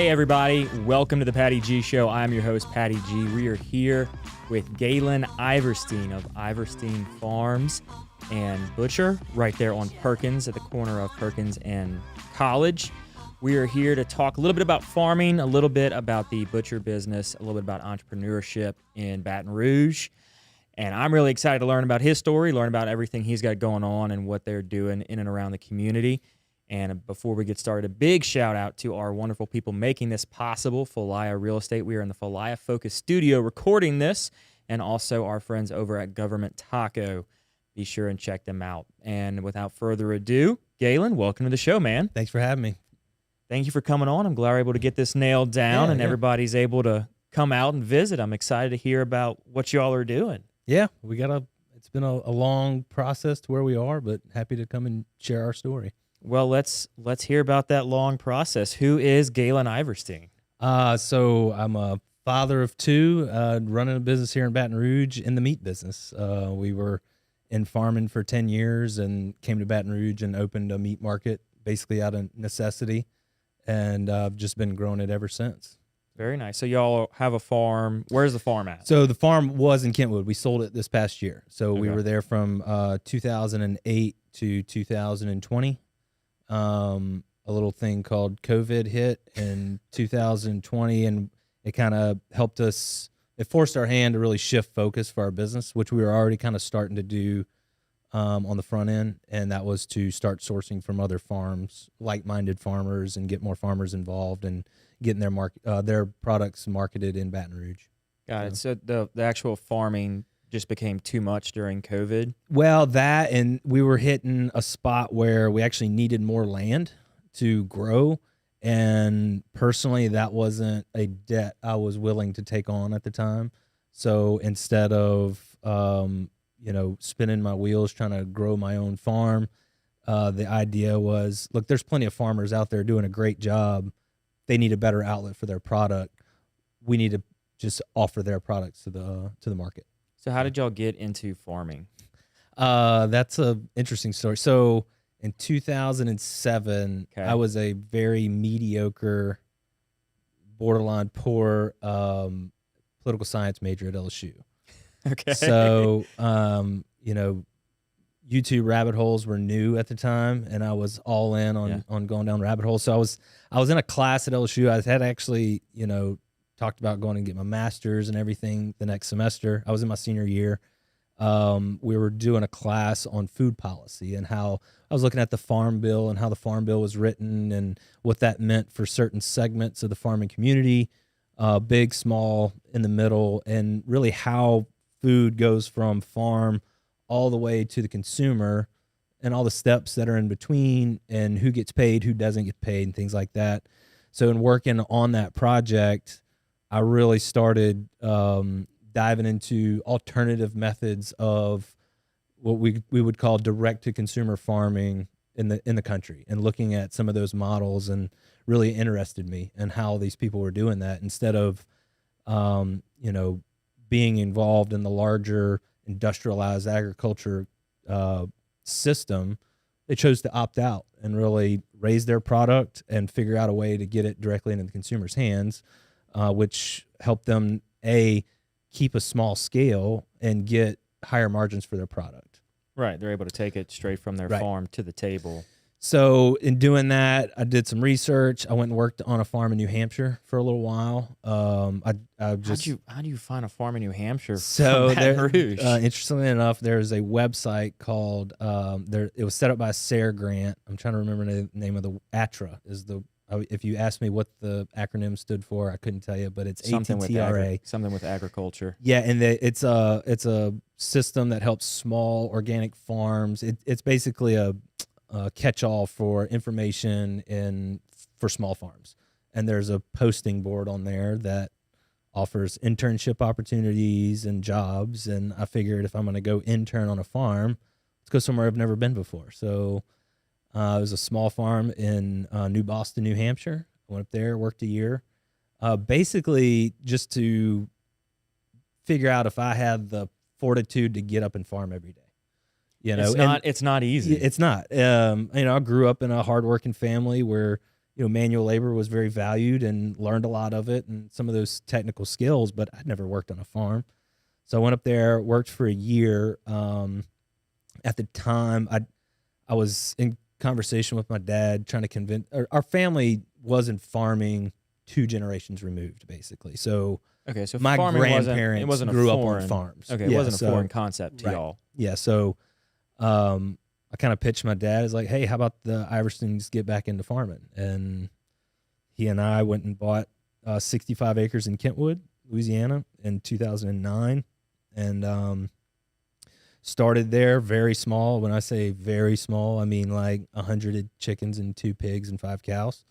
Hey everybody, welcome to the Patty G Show. I'm your host, Patty G. We are here with Galen Iverstine of Iverstine Farms and Butcher right there on Perkins at the corner of Perkins and College. We are here to talk a little bit about farming, a little bit about the butcher business, a little bit about entrepreneurship in Baton Rouge. And I'm really excited to learn about his story, learn about everything he's got going on and what they're doing in and around the community. And before we get started, a big shout out to our wonderful people making this possible, Falaya Real Estate. We are in the Falaya Focus studio recording this, and also our friends over at Government Taco. Be sure and check them out. And without further ado, Galen, welcome to the show, man. Thanks for having me. Thank you for coming on. I'm glad we're able to get this nailed down and everybody's able to come out and visit. I'm excited to hear about what y'all are doing. Yeah, it's been a long process to where we are, but happy to come and share our story. Well, let's hear about that long process. Who is Galen Iverstine? So I'm a father of two, running a business here in Baton Rouge in the meat business. We were in farming for 10 years and came to Baton Rouge and opened a meat market basically out of necessity, and I've just been growing it ever since. Very nice. So y'all have a farm. Where's the farm at? So the farm was in Kentwood. We sold it this past year. So we were there from 2008 to 2020. A little thing called COVID hit in 2020, and it kind of helped us. It forced our hand to really shift focus for our business, which we were already kind of starting to do on the front end, and that was to start sourcing from other farms, like-minded farmers, and get more farmers involved and getting their products marketed in Baton Rouge. Got it. So the actual farming just became too much during COVID? Well, that, and we were hitting a spot where we actually needed more land to grow, and personally, that wasn't a debt I was willing to take on at the time. So instead of spinning my wheels trying to grow my own farm, the idea was, look, there's plenty of farmers out there doing a great job. They need a better outlet for their product. We need to just offer their products to the market. So how did y'all get into farming? That's an interesting story. So in 2007, I was a very mediocre, borderline poor political science major at LSU. Okay. So, YouTube rabbit holes were new at the time, and I was all in on going down rabbit holes. So I was in a class at LSU. I had actually, talked about going and get my master's and everything the next semester. I was in my senior year. We were doing a class on food policy and how I was looking at the Farm Bill and how the Farm Bill was written and what that meant for certain segments of the farming community, big, small, in the middle, and really how food goes from farm all the way to the consumer and all the steps that are in between and who gets paid, who doesn't get paid, and things like that. So in working on that project, I really started diving into alternative methods of what we would call direct-to-consumer farming in the country, and looking at some of those models, and really interested me in how these people were doing that instead of, being involved in the larger industrialized agriculture system. They chose to opt out and really raise their product and figure out a way to get it directly into the consumer's hands, which helped them, keep a small scale and get higher margins for their product. Right. They're able to take it straight from their farm to the table. So in doing that, I did some research. I went and worked on a farm in New Hampshire for a little while. How do you find a farm in New Hampshire? So Baton Rouge? Interestingly enough, there's a website called it was set up by Sarah Grant. I'm trying to remember the name of the ATRA is the. If you asked me what the acronym stood for, I couldn't tell you, but it's ATTRA. Something with agriculture. Yeah, and it's a system that helps small organic farms. It's basically a catch-all for information for small farms. And there's a posting board on there that offers internship opportunities and jobs. And I figured if I'm going to go intern on a farm, let's go somewhere I've never been before. So it was a small farm in New Boston, New Hampshire. I went up there, worked a year, basically just to figure out if I had the fortitude to get up and farm every day. It's not easy. It's not. I grew up in a hardworking family where, manual labor was very valued and learned a lot of it and some of those technical skills, but I'd never worked on a farm. So I went up there, worked for a year. At the time, I was in conversation with my dad, trying to convince. Our family wasn't farming 2 generations removed, basically. So okay, so my grandparents wasn't grew a up foreign, on farms. Okay, it wasn't a foreign concept to y'all. Yeah, so I kind of pitched my dad as like, hey, how about the Iverstines get back into farming? And he and I went and bought 65 acres in Kentwood, Louisiana in 2009, and started there very small. When I say very small, I mean like 100 chickens and 2 pigs and 5 cows.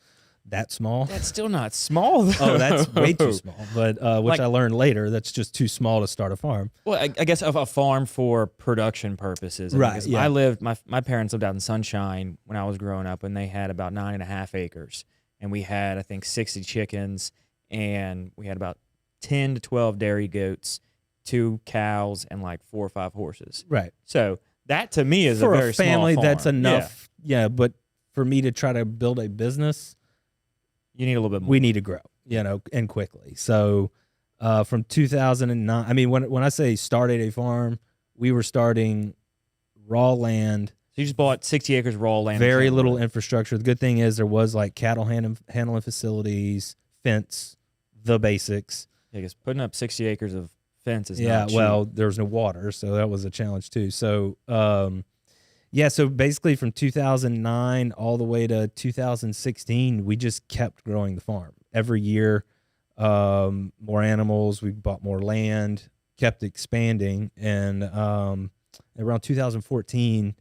That small. That's still not small, though. Oh, that's way too small. But which I learned later, that's just too small to start a farm. Well, I guess of a farm for production purposes. Right. Yeah. My parents lived out in Sunshine when I was growing up, and they had about 9.5 acres. And we had, I think, 60 chickens, and we had about 10 to 12 dairy goats, 2 cows, and like 4 or 5 horses. Right. So that to me is for a very a family, small farm. that's enough. Yeah, but for me to try to build a business, you need a little bit more. We need to grow, and quickly. So from 2009, I mean, when I say started a farm, we were starting raw land. So you just bought 60 acres raw land. Very little infrastructure. The good thing is there was like cattle handling facilities, fence, the basics. Yeah, because putting up 60 acres of fence is not cheap. Well, there was no water, so that was a challenge too. So so basically from 2009 all the way to 2016, we just kept growing the farm. Every year, more animals, we bought more land, kept expanding. And around 2014,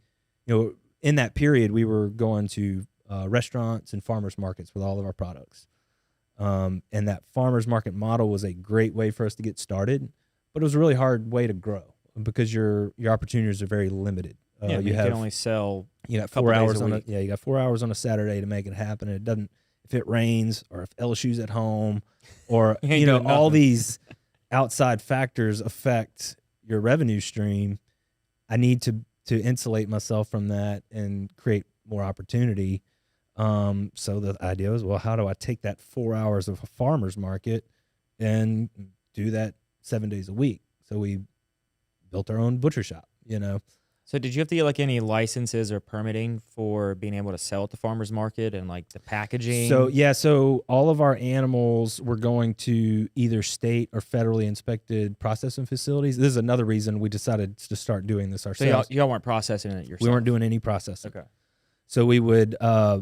in that period, we were going to restaurants and farmers markets with all of our products. And that farmers market model was a great way for us to get started, but it was a really hard way to grow because your opportunities are very limited. You can only sell. You got 4 hours on you got 4 hours on a Saturday to make it happen. And it doesn't, if it rains or if LSU's at home or all these outside factors affect your revenue stream. I need to insulate myself from that and create more opportunity. So the idea was, well, how do I take that 4 hours of a farmer's market and do that 7 days a week? So we built our own butcher shop, So did you have to get like any licenses or permitting for being able to sell at the farmer's market and like the packaging? So all of our animals were going to either state or federally inspected processing facilities. This is another reason we decided to start doing this ourselves. So y'all weren't processing it yourself? We weren't doing any processing. Okay. So we would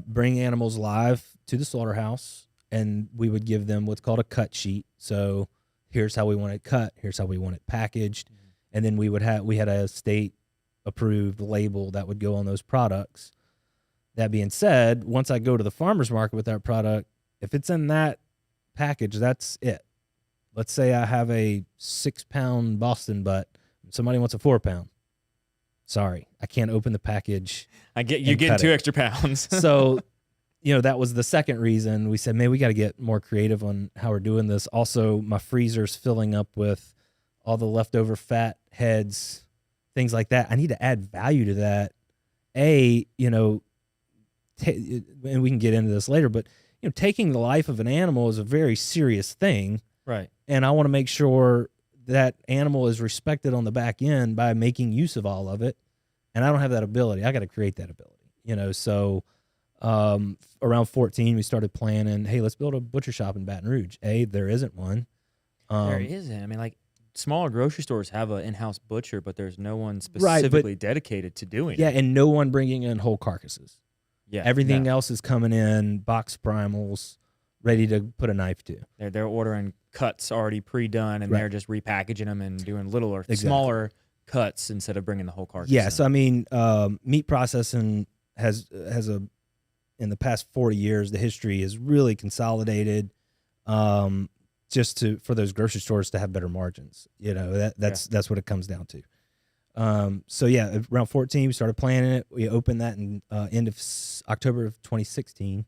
bring animals live to the slaughterhouse, and we would give them what's called a cut sheet. So here's how we want it cut. Here's how we want it packaged. Mm-hmm. And then we had a state approved label that would go on those products. That being said, once I go to the farmer's market with that product, if it's in that package, that's it. Let's say I have a 6-pound Boston butt. Somebody wants a 4-pound. Sorry, I can't open the package. I get you getting 2 extra pounds. So, that was the second reason we said, man, we got to get more creative on how we're doing this. Also, my freezer's filling up with all the leftover fat heads, things like that. I need to add value to that. And we can get into this later, but taking the life of an animal is a very serious thing. Right. And I want to make sure that animal is respected on the back end by making use of all of it. And I don't have that ability. I got to create that ability, So around 14, we started planning, hey, let's build a butcher shop in Baton Rouge. There isn't one. There isn't. I mean, like, smaller grocery stores have an in-house butcher, but there's no one specifically dedicated to doing it. Yeah, and no one bringing in whole carcasses. Yeah, everything else is coming in box primals, ready to put a knife to. They're ordering cuts already pre-done, and they're just repackaging them and doing little or smaller cuts instead of bringing the whole carcass. Yeah, so I mean, meat processing has in the past 40 years, the history is really consolidated. For those grocery stores to have better margins, that's what it comes down to. Around 14, we started planning it. We opened that in end of October of 2016.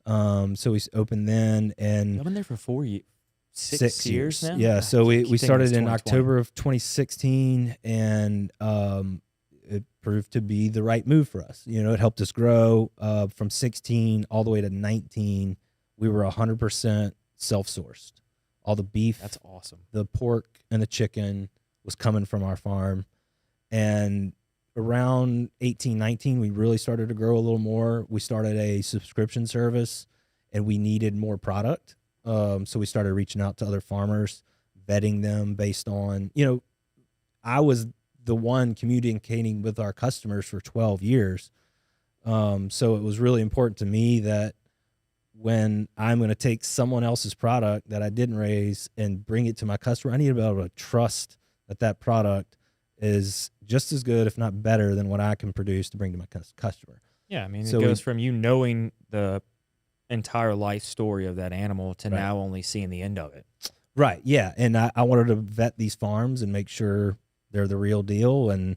So we opened then, and I've been there for 6 years now. Yeah. So we started in October of 2016, and it proved to be the right move for us. It helped us grow from 16 all the way to 19. We were 100% self-sourced. All the beef, That's awesome. the pork, and the chicken was coming from our farm. And around 18, 19, we really started to grow a little more. We started a subscription service, and we needed more product. So we started reaching out to other farmers, vetting them based on, I was the one communicating with our customers for 12 years. So it was really important to me that when I'm going to take someone else's product that I didn't raise and bring it to my customer, I need to be able to trust that that product is just as good, if not better, than what I can produce to bring to my customer. Yeah, I mean, it goes from you knowing the entire life story of that animal to now only seeing the end of it. Right, yeah. And I wanted to vet these farms and make sure they're the real deal, and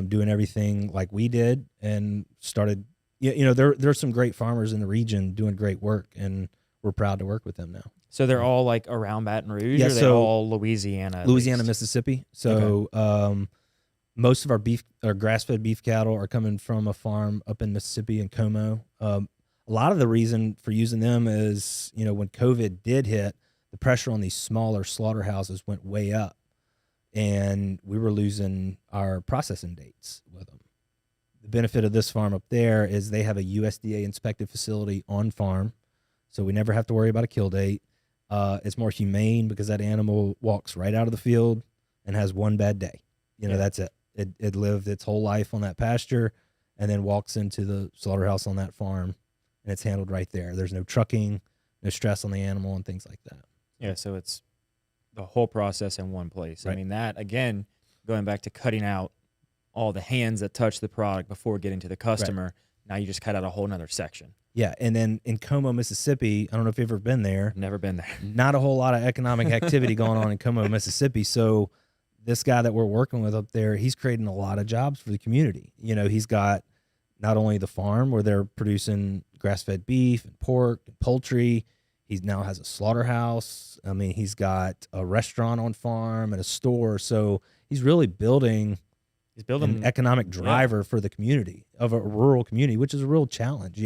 doing everything like we did, and started, there's some great farmers in the region doing great work, and we're proud to work with them now. So they're all like around Baton Rouge, yeah, or they're all Louisiana? Mississippi. So most of our beef, our grass-fed beef cattle are coming from a farm up in Mississippi in Como. A lot of the reason for using them is, when COVID did hit, the pressure on these smaller slaughterhouses went way up, and we were losing our processing dates with them. The benefit of this farm up there is they have a USDA inspected facility on farm, so we never have to worry about a kill date. It's more humane because that animal walks right out of the field and has one bad day. That's it. It lived its whole life on that pasture and then walks into the slaughterhouse on that farm, and it's handled right there. There's no trucking, no stress on the animal, and things like that. Yeah, so it's the whole process in one place. Right. I mean, that, again, going back to cutting out all the hands that touch the product before getting to the customer, now you just cut out a whole nother section. Yeah, and then in Como, Mississippi, I don't know if you've ever been there. Never been there. Not a whole lot of economic activity going on in Como, Mississippi. So this guy that we're working with up there, he's creating a lot of jobs for the community. He's got not only the farm where they're producing grass-fed beef and pork and poultry. He now has a slaughterhouse. I mean, he's got a restaurant on farm and a store. So he's really building an economic driver for the community, of a rural community, which is a real challenge.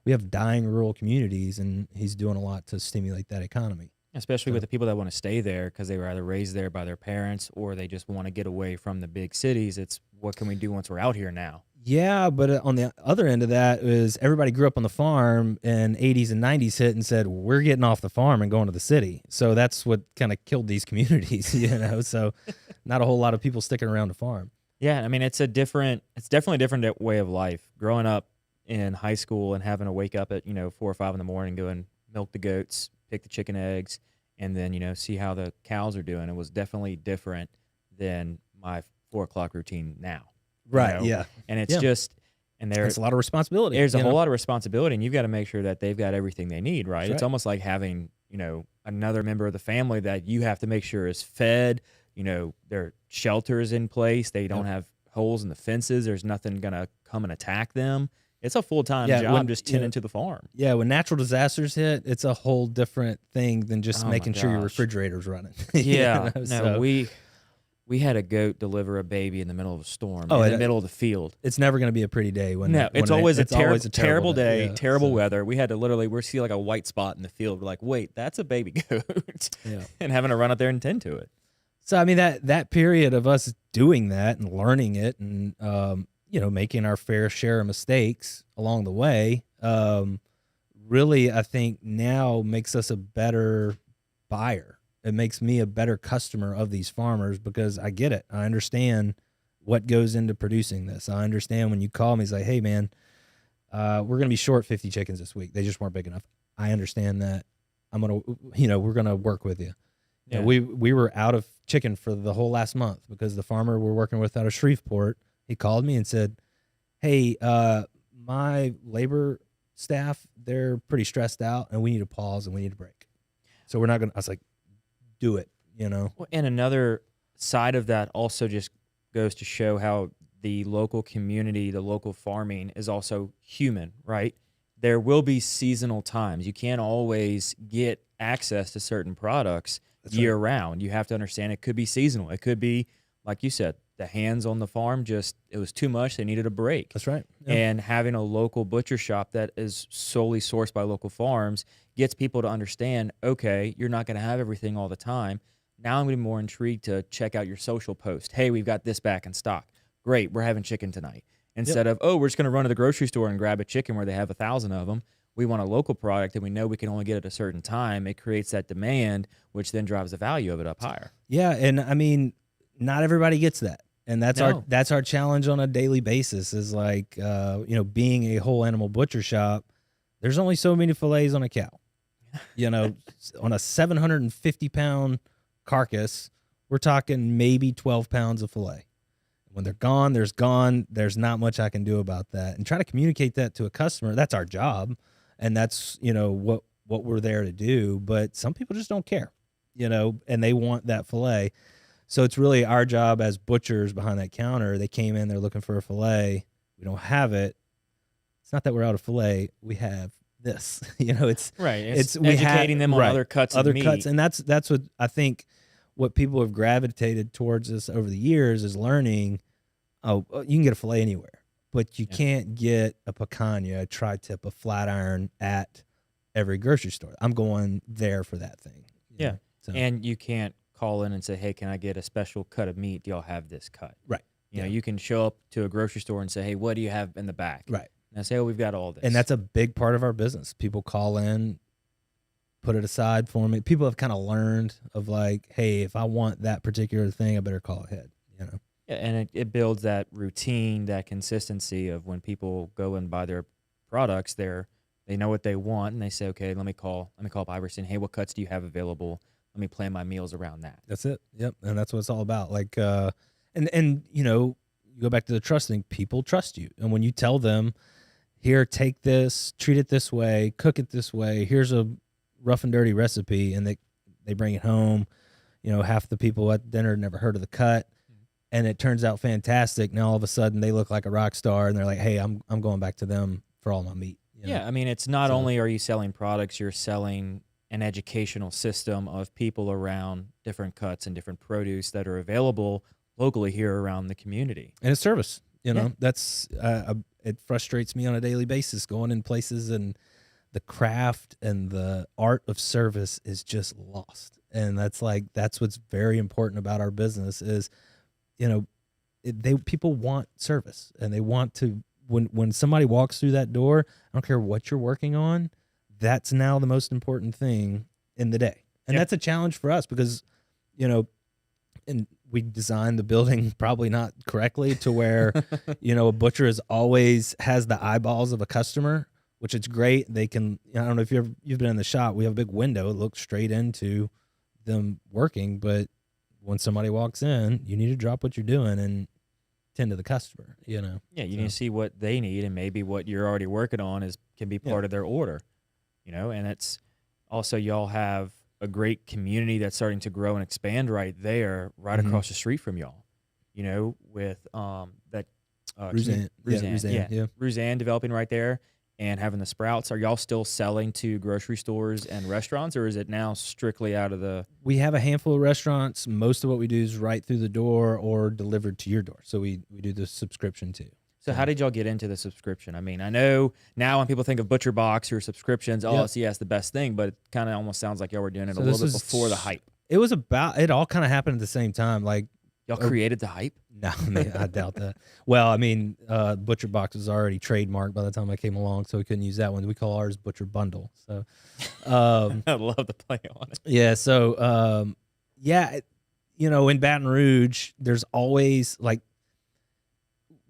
We have dying rural communities, and he's doing a lot to stimulate that economy. Especially with the people that want to stay there because they were either raised there by their parents or they just want to get away from the big cities. It's what can we do once we're out here now? Yeah, but on the other end of that is everybody grew up on the farm, and 80s and 90s hit and said, we're getting off the farm and going to the city. So that's what kind of killed these communities, so not a whole lot of people sticking around the farm. Yeah, I mean, it's definitely a different way of life. Growing up in high school and having to wake up at, 4 or 5 in the morning, go and milk the goats, pick the chicken eggs, and then, see how the cows are doing. It was definitely different than my 4 o'clock routine now. Right, yeah. And it's just, and there's a lot of responsibility. There's a whole lot of responsibility, and you've got to make sure that they've got everything they need, right? That's It's almost like having, another member of the family that you have to make sure is fed, their shelters in place. They don't have holes in the fences. There's nothing going to come and attack them. It's a full-time job just tending to the farm. Yeah, when natural disasters hit, it's a whole different thing than just making sure your refrigerator's running. Yeah, we had a goat deliver a baby in the middle of a storm, in the middle of the field. It's never going to be a pretty day. It's always a terrible day, terrible weather. We had to we see like a white spot in the field. We're like, wait, that's a baby goat. And having to run out there and tend to it. So, I mean, that period of us doing that and learning it and, making our fair share of mistakes along the way, really, I think now makes us a better buyer. It makes me a better customer of these farmers because I get it. I understand what goes into producing this. I understand when you call me, it's like, hey, man, we're going to be short 50 chickens this week. They just weren't big enough. I understand that. We're going to work with you. Yeah. We were out of chicken for the whole last month because the farmer we're working with out of Shreveport, he called me and said, hey, my labor staff, they're pretty stressed out and we need to pause and we need a break. So we're not going to, I was like, do it, Well, and another side of that also just goes to show how the local community, the local farming is also human, right? There will be seasonal times. You can't always get access to certain products year round. You have to understand it could be seasonal. It could be, like you said, the hands on the farm it was too much. They needed a break. That's right. Yeah. And having a local butcher shop that is solely sourced by local farms gets people to understand, okay, you're not going to have everything all the time. Now I'm going to be more intrigued to check out your social post. Hey, we've got this back in stock. Great, we're having chicken tonight. Instead of, oh, we're just going to run to the grocery store and grab a chicken where they have 1,000 of them. We want a local product and we know we can only get it at a certain time. It creates that demand, which then drives the value of it up higher. Yeah, and I mean, not everybody gets that. And that's our challenge on a daily basis is like, being a whole animal butcher shop, there's only so many fillets on a cow. On a 750-pound carcass, we're talking maybe 12 pounds of fillet. When they're gone, there's gone. There's not much I can do about that. And try to communicate that to a customer. That's our job, and that's what we're there to do. But some people just don't care, and they want that fillet. So it's really our job as butchers behind that counter. They came in, they're looking for a fillet. We don't have it. It's not that we're out of fillet. We have this. It's right. It's educating them on other cuts of meat. And that's what I think. What people have gravitated towards us over the years is learning. Oh, you can get a fillet anywhere, but you can't get a picanha, a tri-tip, a flat iron at every grocery store. I'm going there for that thing. So. And you can't call in and say, hey, can I get a special cut of meat? Do y'all have this cut? Right. You can show up to a grocery store and say, hey, what do you have in the back? Right. And I say, oh, we've got all this. And that's a big part of our business. People call in, put it aside for me. People have kind of learned of like, hey, if I want that particular thing, I better call ahead. Yeah, and it builds that routine, that consistency of when people go and buy their products, they know what they want, and they say, okay, let me call up Iverstine. Hey, what cuts do you have available? Let me plan my meals around that. That's it. Yep, and that's what it's all about. Like, and you go back to the trust thing. People trust you, and when you tell them, here, take this, treat it this way, cook it this way. Here's a rough and dirty recipe, and they bring it home. Half the people at dinner never heard of the cut. And it turns out fantastic. Now all of a sudden they look like a rock star, and they're like, "Hey, I'm going back to them for all my meat." Yeah, I mean, it's not only are you selling products, you're selling an educational system of people around different cuts and different produce that are available locally here around the community. And it's service. That's it frustrates me on a daily basis going in places and the craft and the art of service is just lost. And that's what's very important about our business is. People want service, and they want to when somebody walks through that door, I don't care what you're working on, that's now the most important thing in the day. And that's a challenge for us because, and we designed the building probably not correctly to where, a butcher has the eyeballs of a customer, which it's great. They can, I don't know if you've been in the shop, we have a big window. It looks straight into them working, but when somebody walks in, you need to drop what you're doing and tend to the customer, Yeah, you need to see what they need, and maybe what you're already working on can be part of their order, and it's also y'all have a great community that's starting to grow and expand right there, right across the street from y'all, with that Roseanne developing right there. And having the Sprouts, are y'all still selling to grocery stores and restaurants, or is it now strictly out of the... We have a handful of restaurants. Most of what we do is right through the door or delivered to your door. So we do the subscription too. So how did y'all get into the subscription? I mean, I know now when people think of Butcher Box or subscriptions, that's the best thing, but it kind of almost sounds like y'all were doing it a little bit before the hype. It all kind of happened at the same time. Like y'all created the hype? No, I doubt that. Well, I mean, Butcher Box was already trademarked by the time I came along, so we couldn't use that one. We call ours Butcher Bundle. So, I love the play on it. Yeah. So, in Baton Rouge, there's always like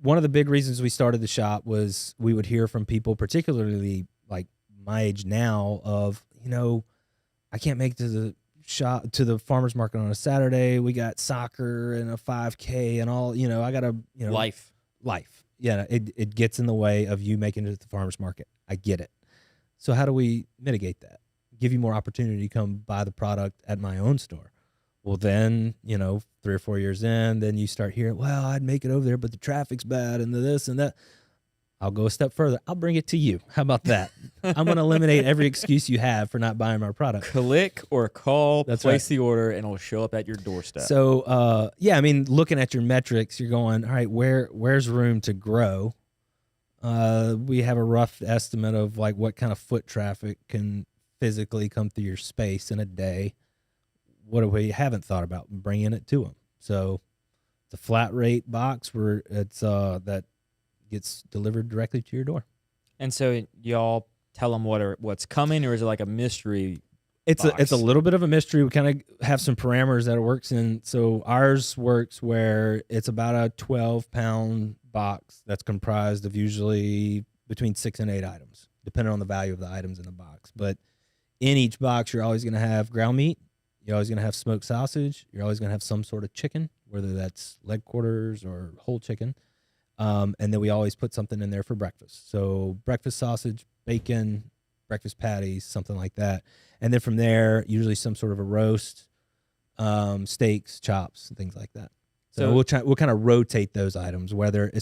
one of the big reasons we started the shop was we would hear from people, particularly like my age now, of I can't make it to the shop to the farmer's market on a Saturday. We got soccer and a 5K and all, I got to, life. Yeah. It gets in the way of you making it to the farmer's market. I get it. So how do we mitigate that? Give you more opportunity to come buy the product at my own store. Well, then, 3 or 4 years in, then you start hearing, well, I'd make it over there, but the traffic's bad and the this and that. I'll go a step further. I'll bring it to you. How about that? I'm going to eliminate every excuse you have for not buying our product. Click or call, That's place right. the order, and it'll show up at your doorstep. So, yeah, I mean, looking at your metrics, you're going, all right, where's room to grow? We have a rough estimate of like what kind of foot traffic can physically come through your space in a day. What do we haven't thought about bringing it to them? So it's a flat rate box where it's that gets delivered directly to your door. And so y'all tell them what's coming, or is it like a mystery? It's a little bit of a mystery. We kind of have some parameters that it works in. So ours works where it's about a 12-pound box that's comprised of usually between 6 and 8 items, depending on the value of the items in the box. But in each box, you're always going to have ground meat. You're always going to have smoked sausage. You're always going to have some sort of chicken, whether that's leg quarters or whole chicken. And then we always put something in there for breakfast. So breakfast sausage, bacon, breakfast patties, something like that. And then from there, usually some sort of a roast, steaks, chops, and things like that. So we'll kind of rotate those items.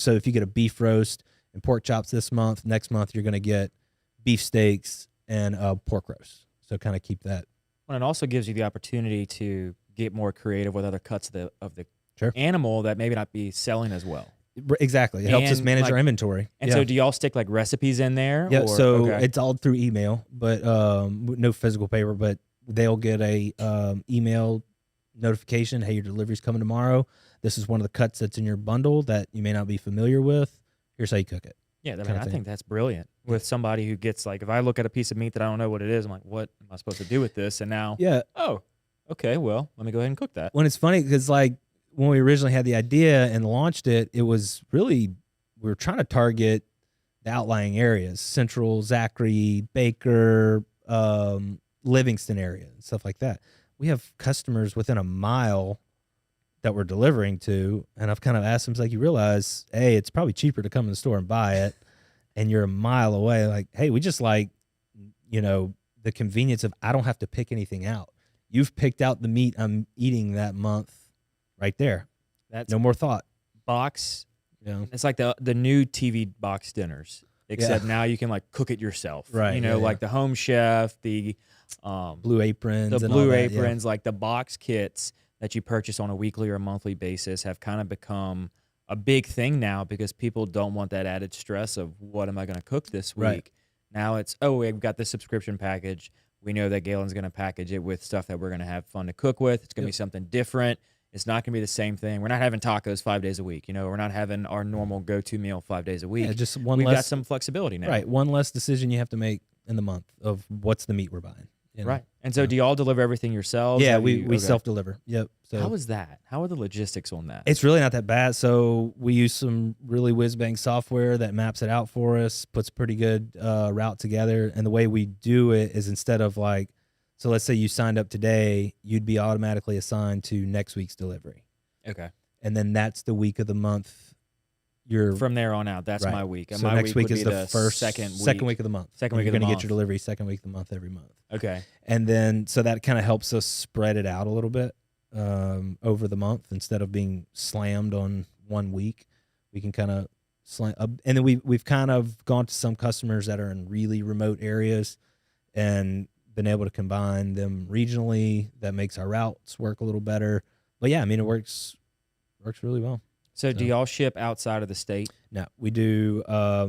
So if you get a beef roast and pork chops this month, next month you're going to get beef steaks and pork roast. So kind of keep that. Well, it also gives you the opportunity to get more creative with other cuts of the Sure. animal that maybe not be selling as well. Exactly. It helps us manage our inventory. And so do y'all stick like recipes in there? Yeah, so it's all through email, but no physical paper, but they'll get a email notification, hey, your delivery's coming tomorrow. This is one of the cuts that's in your bundle that you may not be familiar with. Here's how you cook it. Yeah, I think that's brilliant. With somebody who gets like, if I look at a piece of meat that I don't know what it is, I'm like, what am I supposed to do with this? And now, oh, okay, well, let me go ahead and cook that. When it's funny, because like when we originally had the idea and launched it, it was really, we were trying to target the outlying areas, Central, Zachary, Baker, Livingston area, and stuff like that. We have customers within a mile that we're delivering to, and I've kind of asked them, like, you realize, hey, it's probably cheaper to come in the store and buy it, and you're a mile away. Like, hey, we just like, the convenience of I don't have to pick anything out. You've picked out the meat I'm eating that month right there. That's no more thought. Box. Yeah. It's like the new TV box dinners, except now you can like cook it yourself. Right. Like the Home Chef, the Blue Aprons, like the box kits that you purchase on a weekly or a monthly basis have kind of become a big thing now because people don't want that added stress of what am I going to cook this week. Right. Now it's, we've got this subscription package. We know that Galen's going to package it with stuff that we're going to have fun to cook with. It's going to be something different. It's not going to be the same thing. We're not having tacos 5 days a week. We're not having our normal go-to meal 5 days a week. Yeah, just We've got some flexibility now. Right. One less decision you have to make in the month of what's the meat we're buying. Right. And so do you all deliver everything yourselves? Yeah, we self-deliver. Yep. So how is that? How are the logistics on that? It's really not that bad. So we use some really whiz-bang software that maps it out for us, puts a pretty good route together. And the way we do it is instead of like, so let's say you signed up today, you'd be automatically assigned to next week's delivery. Okay. And then that's the week of the month. From there on out, that's my week. And so my next week is the second week of the month. Second week you're of the month. You're going to get your delivery second week of the month every month. Okay. And then, so that kind of helps us spread it out a little bit over the month instead of being slammed on 1 week. We can kind of slam. And then we've kind of gone to some customers that are in really remote areas and been able to combine them regionally. That makes our routes work a little better. But yeah, I mean, it works really well. So do y'all ship outside of the state? No, we do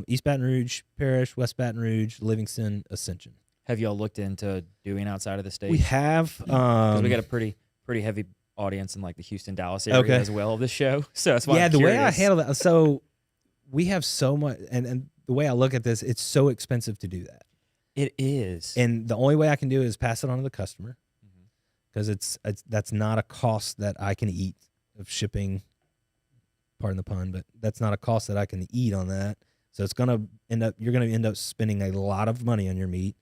East Baton Rouge Parish, West Baton Rouge, Livingston, Ascension. Have y'all looked into doing outside of the state? We have. Because we got a pretty heavy audience in like the Houston, Dallas area as well of this show. So that's why I'm the curious. way I handle that. So we have so much, and the way I look at this, it's so expensive to do that. It is. And the only way I can do it is pass it on to the customer because that's not a cost that I can eat of shipping. Pardon the pun, but that's not a cost that I can eat on that. So it's you're going to end up spending a lot of money on your meat.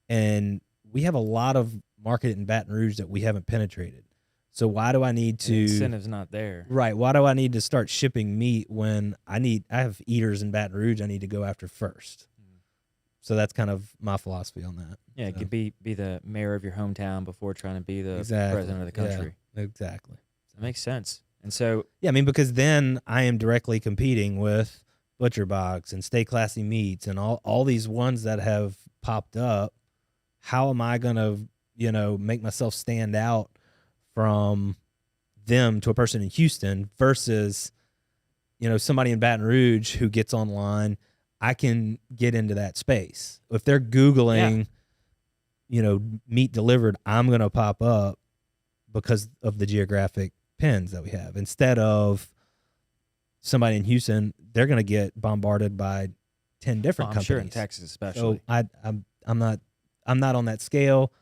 And we have a lot of market in Baton Rouge that we haven't penetrated. So why do I need to... The incentive's not there. Right. Why do I need to start shipping meat when I have eaters in Baton Rouge I need to go after first? So that's kind of my philosophy on that. Yeah, so. You could be the mayor of your hometown before trying to be the president of the country. Yeah, exactly. That makes sense. And so, yeah, I mean, because then I am directly competing with Butcher Box and Stay Classy Meats and all these ones that have popped up, how am I going to, make myself stand out from them to a person in Houston versus, somebody in Baton Rouge who gets online? I can get into that space. If they're Googling, meat delivered, I'm going to pop up because of the geographic pins that we have. Instead of somebody in Houston, they're going to get bombarded by 10 different companies. I'm sure in Texas especially. So I'm not on that scale.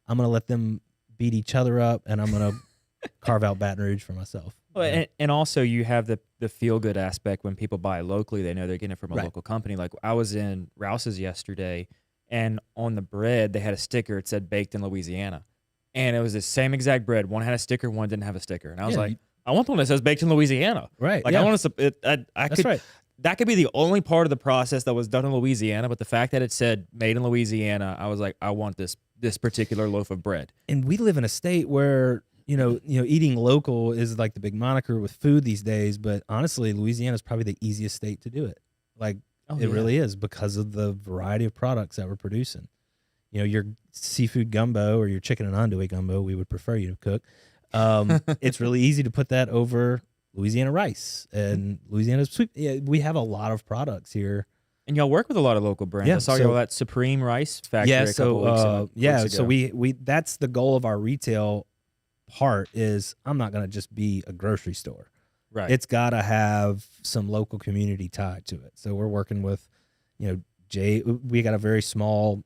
I'm going to let them beat each other up, and I'm going to carve out Baton Rouge for myself. Well, and also you have the feel-good aspect. When people buy locally, they know they're getting it from a local company. Like I was in Rouse's yesterday, and on the bread, they had a sticker. It said baked in Louisiana. And it was the same exact bread. One had a sticker, one didn't have a sticker. And I was like, I want the one that says baked in Louisiana. Right. Like I want to, That's right. That could be the only part of the process that was done in Louisiana. But the fact that it said made in Louisiana, I was like, I want this particular loaf of bread. And we live in a state where, eating local is like the big moniker with food these days. But honestly, Louisiana is probably the easiest state to do it. Like it really is, because of the variety of products that we're producing. Your seafood gumbo or your chicken and andouille gumbo, we would prefer you to cook. It's really easy to put that over Louisiana rice and Louisiana sweet. Yeah, we have a lot of products here. And y'all work with a lot of local brands. Yeah, I saw y'all at Supreme Rice Factory a couple weeks ago. So we that's the goal of our retail part is I'm not going to just be a grocery store. Right. It's got to have some local community tied to it. So we're working with, we got a very small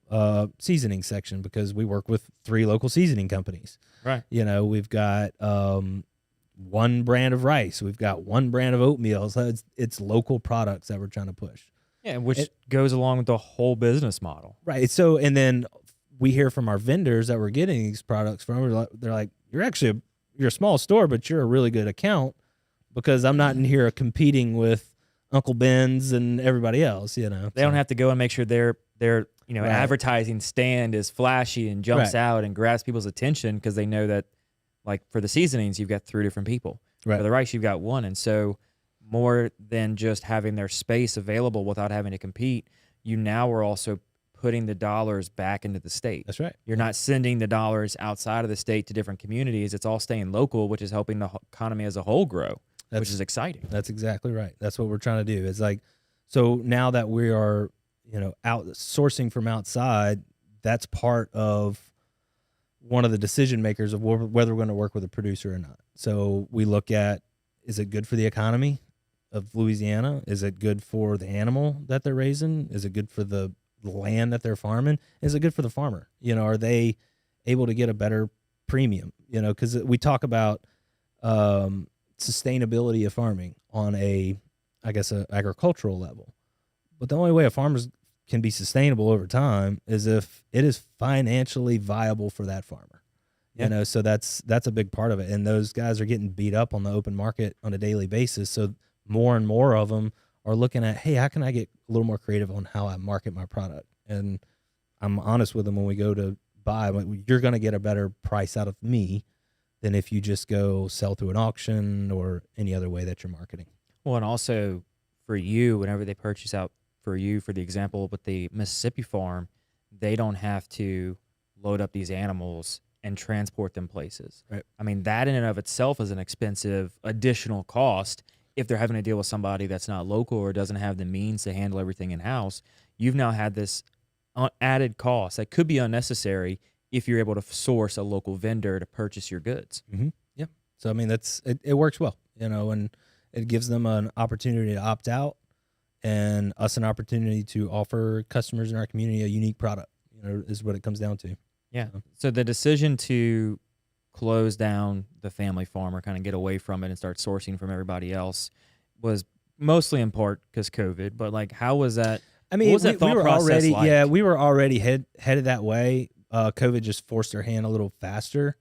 seasoning section because we work with 3 local seasoning companies. Right. We've got one brand of rice. We've got one brand of oatmeal. So it's local products that we're trying to push. Yeah, which goes along with the whole business model. Right. So, and then we hear from our vendors that we're getting these products from. They're like, you're a small store, but you're a really good account because I'm not in here competing with Uncle Ben's and everybody else. They don't have to go and make sure their advertising stand is flashy and jumps out and grabs people's attention, because they know that, like for the seasonings, you've got 3 different people. Right. For the rice, you've got 1, and so more than just having their space available without having to compete, you now are also putting the dollars back into the state. That's right. You're not sending the dollars outside of the state to different communities. It's all staying local, which is helping the economy as a whole grow, which is exciting. That's exactly right. That's what we're trying to do. It's like, so now that we are, out sourcing from outside, that's part of one of the decision makers of whether we're going to work with a producer or not. So we look at, is it good for the economy of Louisiana? Is it good for the animal that they're raising? Is it good for the land that they're farming? Is it good for the farmer? Are they able to get a better premium? Because we talk about sustainability of farming on a agricultural level. But the only way a farmer can be sustainable over time is if it is financially viable for that farmer. Yeah. So that's a big part of it. And those guys are getting beat up on the open market on a daily basis. So more and more of them are looking at, hey, how can I get a little more creative on how I market my product? And I'm honest with them when we go to buy, you're going to get a better price out of me than if you just go sell through an auction or any other way that you're marketing. Well, and also for you, whenever they purchase out for you, for the example with the Mississippi farm, they don't have to load up these animals and transport them places. Right. I mean, that in and of itself is an expensive additional cost. If they're having to deal with somebody that's not local or doesn't have the means to handle everything in-house, you've now had this added cost that could be unnecessary if you're able to source a local vendor to purchase your goods. Mm-hmm. Yeah. So, I mean, it works well, and it gives them an opportunity to opt out and us an opportunity to offer customers in our community a unique product, is what it comes down to. Yeah. So the decision to close down the family farm or kind of get away from it and start sourcing from everybody else was mostly in part because COVID, but like, how was that? I mean, what was that thought process like? We were already headed that way. COVID just forced our hand a little faster.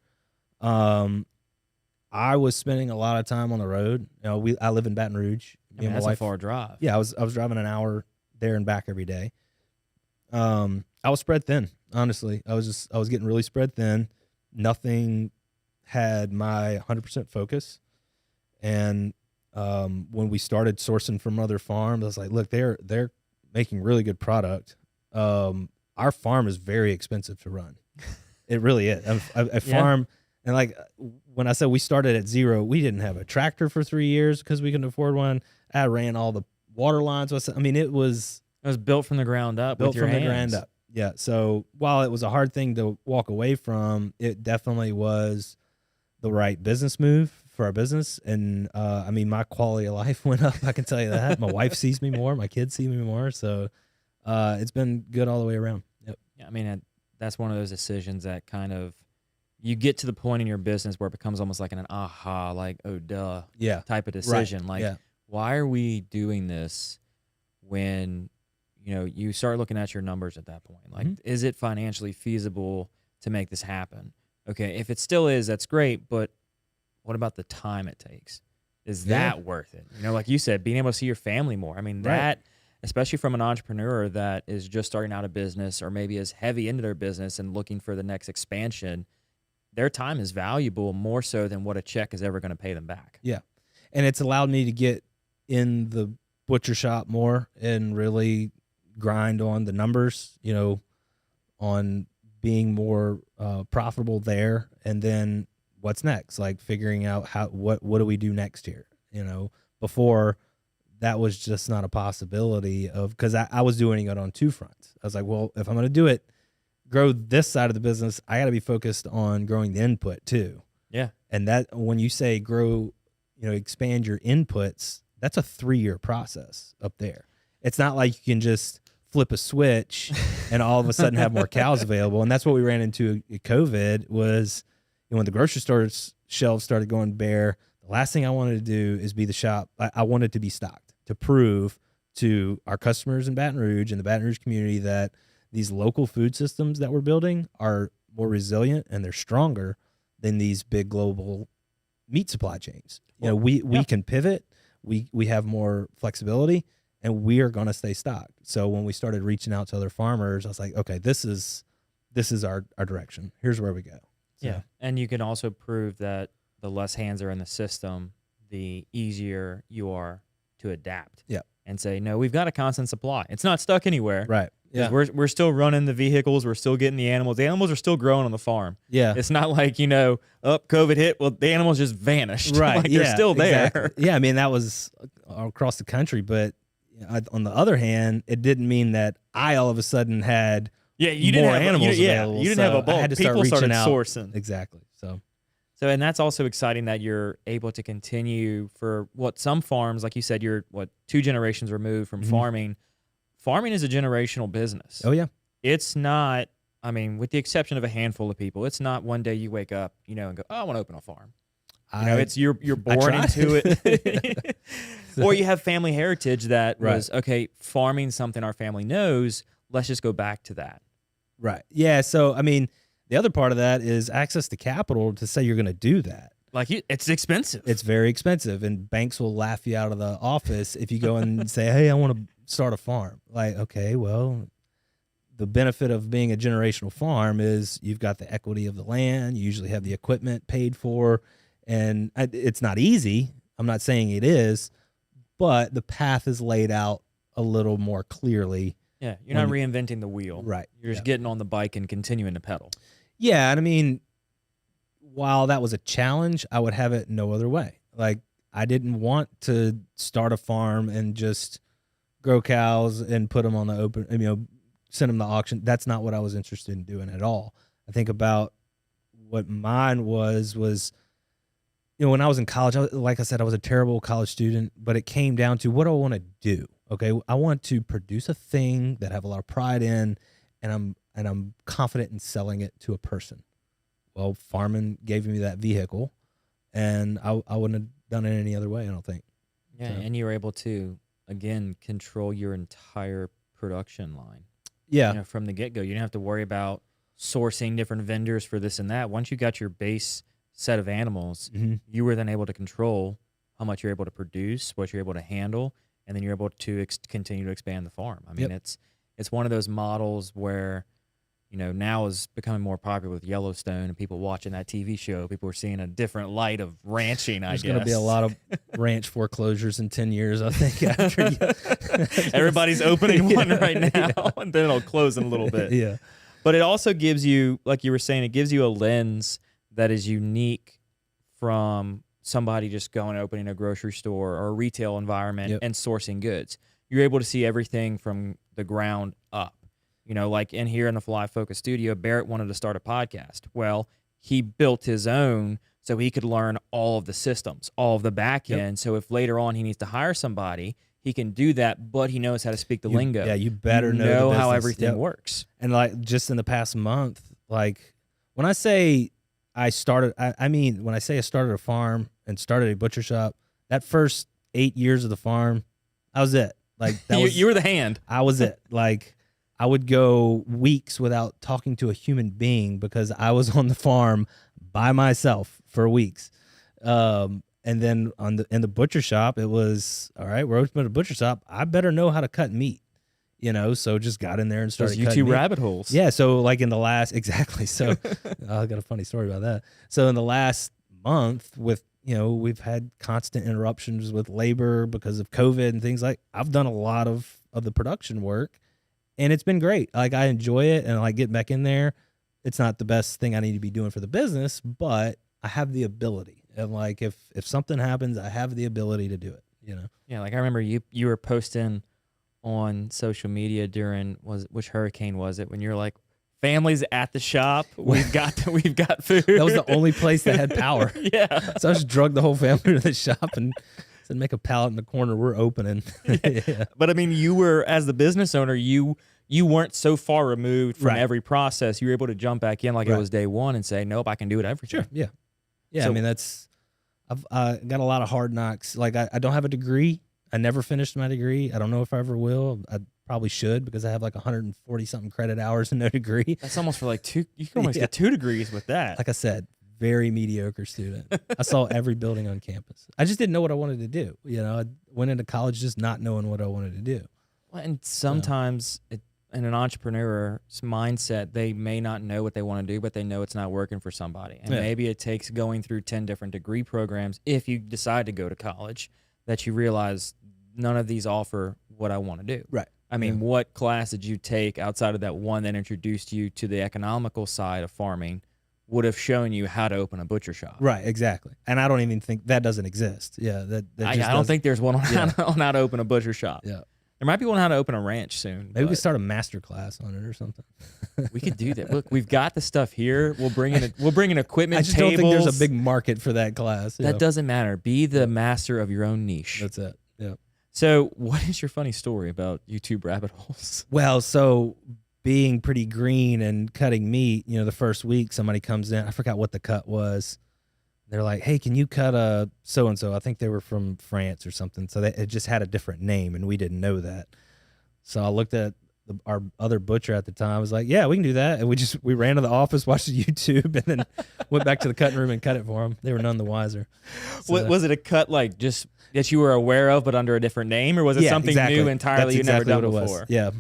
I was spending a lot of time on the road. I live in Baton Rouge. That's a far drive. Yeah, I was driving an hour there and back every day. I was spread thin, honestly. I was getting really spread thin. Nothing had my 100% focus. And when we started sourcing from other farms, I was like, look, they're making really good product. Our farm is very expensive to run. It really is. A farm, and like when I said we started at zero, we didn't have a tractor for 3 years because we couldn't afford one. I ran all the water lines. I mean, it was built from the ground up. Built with your from hands. the ground up. Yeah. So while it was a hard thing to walk away from, it definitely was the right business move for our business. And I mean, my quality of life went up. I can tell you that. My wife sees me more. My kids see me more. So it's been good all the way around. Yep. Yeah. I mean, that's one of those decisions that kind of, you get to the point in your business where it becomes almost like an aha, like, oh, duh, type of decision. Right. Like, why are we doing this when, you start looking at your numbers at that point? Like, is it financially feasible to make this happen? Okay, if it still is, that's great, but what about the time it takes? Is that worth it? Like you said, being able to see your family more. I mean, that, especially from an entrepreneur that is just starting out a business or maybe is heavy into their business and looking for the next expansion, their time is valuable more so than what a check is ever going to pay them back. Yeah. And it's allowed me to get in the butcher shop more and really grind on the numbers, on being more profitable there. And then what's next? Like figuring out what do we do next here? Before that was just not a possibility because I was doing it on two fronts. I was like, well, if I'm going to do it, grow this side of the business, I got to be focused on growing the input too. Yeah. And that when you say grow, expand your inputs, that's a 3-year process up there. It's not like you can just flip a switch and all of a sudden have more cows available. And that's what we ran into at COVID was when the grocery store's shelves started going bare, the last thing I wanted to do is be the shop. I wanted to be stocked to prove to our customers in Baton Rouge and the Baton Rouge community that these local food systems that we're building are more resilient and they're stronger than these big global meat supply chains. We can pivot. We have more flexibility and we are going to stay stocked. So when we started reaching out to other farmers, I was like, okay, this is our direction. Here's where we go. So. Yeah. And you can also prove that the less hands are in the system, the easier you are to adapt. Yeah. And say, no, we've got a constant supply. It's not stuck anywhere. Right. Yeah. We're still running the vehicles. We're still getting the animals. The animals are still growing on the farm. Yeah. It's not like, COVID hit. Well, the animals just vanished. Right. Like they're still there. Exactly. Yeah. I mean, that was across the country. But on the other hand, it didn't mean that I all of a sudden had you didn't more have animals available. You didn't have a bulk. I had to People start started reaching out. sourcing. Exactly. So, and that's also exciting that you're able to continue for what some farms, like you said, you're 2 generations removed from farming. Farming is a generational business. Oh yeah. It's not, I mean, with the exception of a handful of people, it's not one day you wake up, and go, oh, I want to open a farm. It's you're born into it. Or you have family heritage that was, okay, farming something our family knows, let's just go back to that. Right. Yeah. So, I mean, the other part of that is access to capital to say you're going to do that. Like it's expensive. It's very expensive, and banks will laugh you out of the office if you go and say, hey, I want to start a farm. Like, okay, well, the benefit of being a generational farm is you've got the equity of the land. You usually have the equipment paid for, and it's not easy. I'm not saying it is, but the path is laid out a little more clearly. Yeah, you're not reinventing the wheel. Right. You're just getting on the bike and continuing to pedal. Yeah, and I mean, while that was a challenge, I would have it no other way. Like, I didn't want to start a farm and just grow cows and put them on the open, send them to auction. That's not what I was interested in doing at all. I think about what mine was, when I was in college, like I said, I was a terrible college student, but it came down to what do I want to do? Okay, I want to produce a thing that I have a lot of pride in, and I'm confident in selling it to a person. Well, farming gave me that vehicle, and I wouldn't have done it any other way, I don't think. Yeah, so. And you were able to, again, control your entire production line. Yeah. From the get-go. You didn't have to worry about sourcing different vendors for this and that. Once you got your base set of animals, you were then able to control how much you're able to produce, what you're able to handle, and then you're able to continue to expand the farm. I mean, it's one of those models where, now is becoming more popular with Yellowstone and people watching that TV show. People are seeing a different light of ranching, I guess. There's going to be a lot of ranch foreclosures in 10 years, I think. Everybody's opening one right now, and then it'll close in a little bit. Yeah. But it also gives you, like you were saying, it gives you a lens that is unique from somebody just going and opening a grocery store or a retail environment and sourcing goods. You're able to see everything from the ground up. Like in here in the Fly Focus studio, Barrett wanted to start a podcast. Well, he built his own so he could learn all of the systems, all of the back end. So if later on he needs to hire somebody, he can do that, but he knows how to speak the lingo. Yeah, you better know how everything works. And like just in the past month, like when I say I started, I mean, when I say I started a farm and started a butcher shop, that first 8 years of the farm, that was it. Like that you were the hand. I was it. Like I would go weeks without talking to a human being because I was on the farm by myself for weeks. And then in the butcher shop, it was, all right, we're opening a butcher shop. I better know how to cut meat, so just got in there and started Those cutting YouTube meat. rabbit holes. Yeah, so like in the last, exactly. So I got a funny story about that. So in the last month with, we've had constant interruptions with labor because of COVID and things I've done a lot of the production work. And it's been great. Like I enjoy it, and like getting back in there. It's not the best thing I need to be doing for the business, but I have the ability. And like if something happens, I have the ability to do it. Yeah, like I remember you were posting on social media during which hurricane was it when you're like, family's at the shop, we've got food. That was the only place that had power. Yeah. So I just drugged the whole family to the shop and said, make a pallet in the corner, we're opening. Yeah. But I mean, you were, as the business owner, you weren't so far removed from every process. You were able to jump back in like it was day one and say, nope, I can do it everything. Sure. Yeah. Yeah. So, I mean, I've got a lot of hard knocks. Like I don't have a degree. I never finished my degree. I don't know if I ever will. I probably should because I have like 140 something credit hours and no degree. That's almost for like two. You can almost get 2 degrees with that. Like I said, very mediocre student. I saw every building on campus. I just didn't know what I wanted to do. I went into college just not knowing what I wanted to do. Well, and sometimes in an entrepreneur's mindset, they may not know what they want to do, but they know it's not working for somebody. And maybe it takes going through 10 different degree programs, if you decide to go to college, that you realize none of these offer what I want to do. Right. I mean, what class did you take outside of that one that introduced you to the economical side of farming would have shown you how to open a butcher shop? Right, exactly. And I don't even think that doesn't exist. Yeah, I don't think there's one on how to open a butcher shop. Yeah. There might be one on how to open a ranch soon. Maybe we could start a master class on it or something. We could do that. Look, we've got the stuff here. We'll bring in equipment. I just tables. don't think there's a big market for that class. That doesn't matter. Be the master of your own niche. That's it. Yeah. So, what is your funny story about YouTube rabbit holes? Well, so being pretty green and cutting meat, the first week somebody comes in. I forgot what the cut was. They're like, hey, can you cut a so-and-so? I think they were from France or something. So it just had a different name, and we didn't know that. So I looked at our other butcher at the time. I was like, yeah, we can do that. And we ran to the office, watched the YouTube, and then went back to the cutting room and cut it for them. They were none the wiser. So, was it a cut like just that you were aware of but under a different name? Or was it something new entirely you'd never done before? Yeah.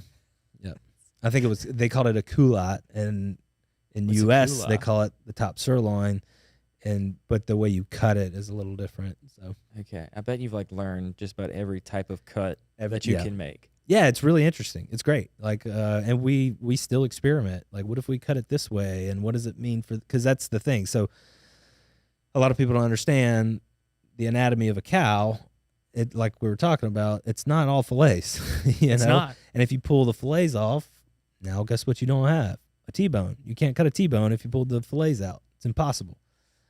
Yeah. I think they called it a culotte. And in U.S., they call it the top sirloin. But the way you cut it is a little different. So okay, I bet you've learned just about every type of cut that you can make. Yeah, it's really interesting. It's great. And we still experiment. Like, what if we cut it this way, and what does it mean because that's the thing. So a lot of people don't understand the anatomy of a cow. It, like we were talking about, it's not all fillets. It's not. And if you pull the fillets off, now guess what? You don't have a T-bone. You can't cut a T-bone if you pull the fillets out. It's impossible.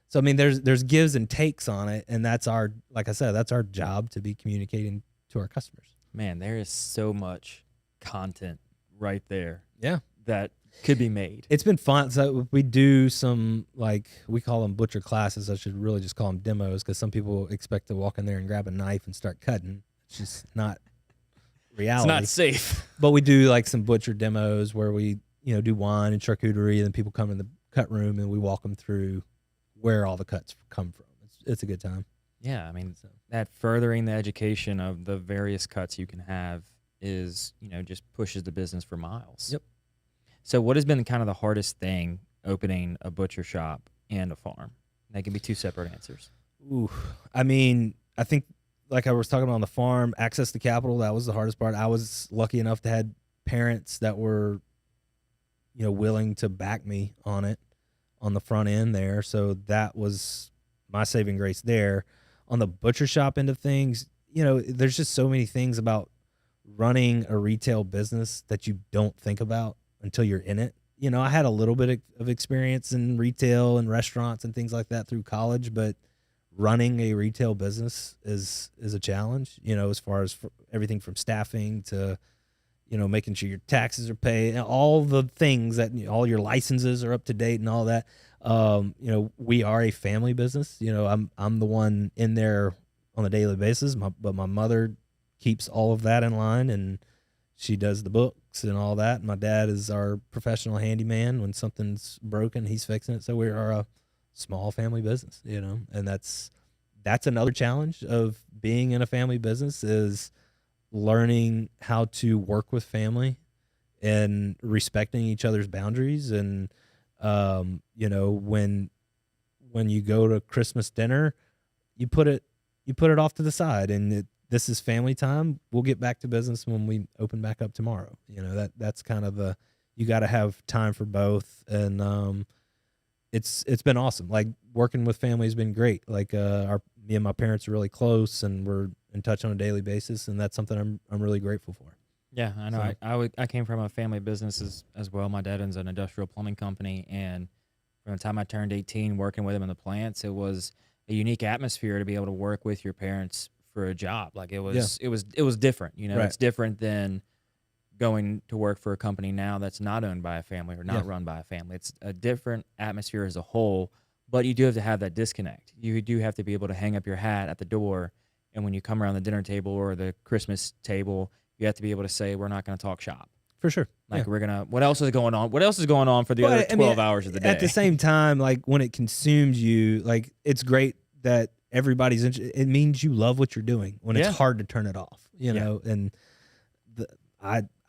So I mean, there's gives and takes on it, and that's like I said, that's our job to be communicating to our customers. Man, there is so much content right there. Yeah, that could be made. It's been fun. So we do some we call them butcher classes. I should really just call them demos because some people expect to walk in there and grab a knife and start cutting. It's just not reality. It's not safe. But we do some butcher demos where we do wine and charcuterie, and then people come in the cut room and we walk them through where all the cuts come from. It's a good time. Yeah, I mean, that furthering the education of the various cuts you can have is, just pushes the business for miles. Yep. So what has been kind of the hardest thing opening a butcher shop and a farm? They can be two separate answers. Ooh, I mean, I think like I was talking about on the farm, access to capital, that was the hardest part. I was lucky enough to had parents that were, willing to back me on it on the front end there. So that was my saving grace there. On the butcher shop end of things, there's just so many things about running a retail business that you don't think about until you're in it. I had a little bit of experience in retail and restaurants and things like that through college, but running a retail business is a challenge, as far as everything from staffing to, making sure your taxes are paid, and all the things that all your licenses are up to date and all that. We are a family business. I'm the one in there on a daily basis, but my mother keeps all of that in line, and she does the books and all that. My dad is our professional handyman. When something's broken, he's fixing it. So we are a small family business, and that's another challenge of being in a family business, is learning how to work with family and respecting each other's boundaries. And, when you go to Christmas dinner, you put it off to the side, and this is family time. We'll get back to business when we open back up tomorrow. That's kind of you got to have time for both. And, it's been awesome. Like, working with family has been great. Like, me and my parents are really close, and we're in touch on a daily basis, and that's something I'm really grateful for. Yeah, I know. So, I came from a family business as well. My dad owns an industrial plumbing company, and from the time I turned 18, working with him in the plants, it was a unique atmosphere to be able to work with your parents for a job. Like, it was different. Right. It's different than going to work for a company now that's not owned by a family or not run by a family. It's a different atmosphere as a whole, but you do have to have that disconnect. You do have to be able to hang up your hat at the door, and when you come around the dinner table or the Christmas table, you have to be able to say, we're not going to talk shop. For sure. Like, we're going to, what else is going on? What else is going on for the other 12 hours of the day? At the same time, like, when it consumes you, like, it's great that everybody's it means you love what you're doing when it's hard to turn it off, know, and